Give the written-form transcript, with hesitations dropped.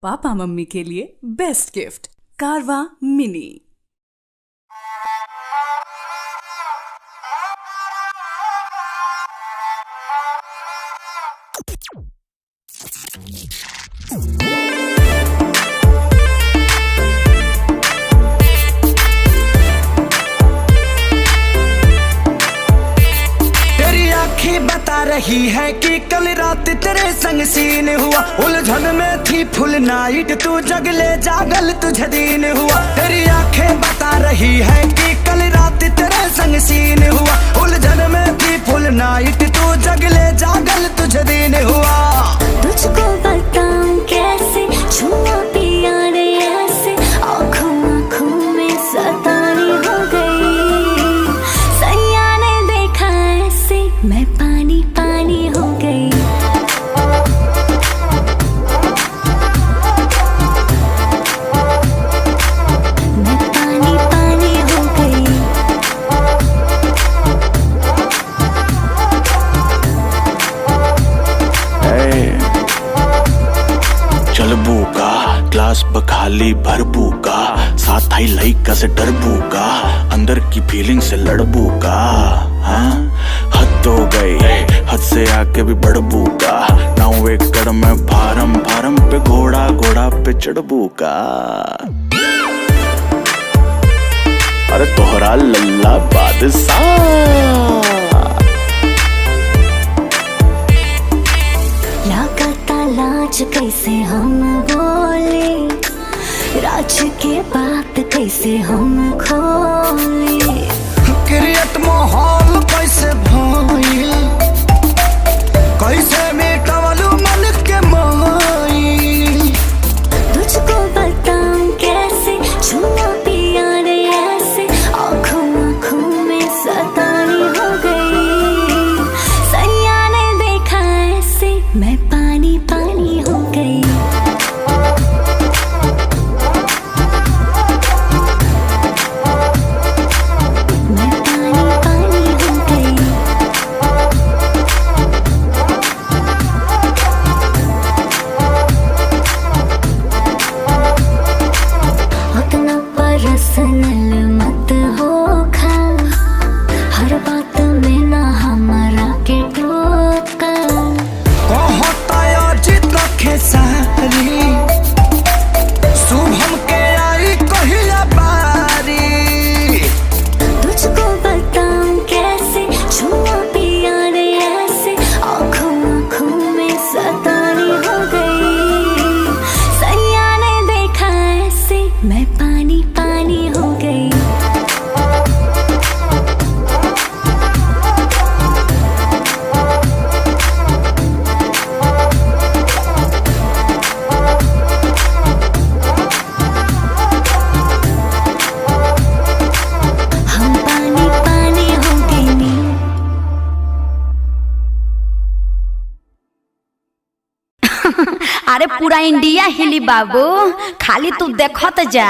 Papa mummy के लिए best gift कारवा मिनी। बता रही है कि कल रात तेरे संग सीन हुआ, उलझन में थी फुल नाइट, तू जगले जागल तुझे दिन हुआ। तेरी आंखें बता रही है कि कल रात तेरे संग सीन हुआ, उलझन में थी फुल नाइट, तू जगले जागल तुझे दिन हुआ। तुझको बताऊं कैसे छुआ पिया रे ऐसे, आँखों आँखों में सतानी हो गई। सैया ने देखा ऐसे मैं पानी पानी हो गई। मैं पानी पानी हो गई। चलबू का ग्लास बखाली भरबू का, साथ आई लइका से डरबू का, अंदर की फीलिंग से लड़बू का। हाँ हद हो गई, हद से आके भी बढ़बू का, नाउ एक कड़ में फारम फारम पे घोड़ा घोड़ा पे चढ़बू का। अरे तोहरा लल्ला बादशाह लाज कैसे हम बोले, राज के बात कैसे हम खोले। क्रिएट माहौल कैसे भइल, कैसे मिटावलू मन के माइल। तुझको बताऊं कैसे छुआ पिया रे ऐसे, आँखों आँखों में सतानी हो गई। सैया ने देखा ऐसे मैं पानी पानी हो गई। मैं पानी पानी हो गई। उतना पर्सनल मत हो खा, हर बात में ना हमारा के टोका। सारी शुभम के आई कहिया बारी। तुझको बताऊं कैसे छुआ पिया रे ऐसे, आँखों आँखों में सतानी हो गई। सैया ने देखा ऐसे मैं पानी पानी हो गई। अरे पूरा इंडिया हिली बाबू, खाली तू देखत जा।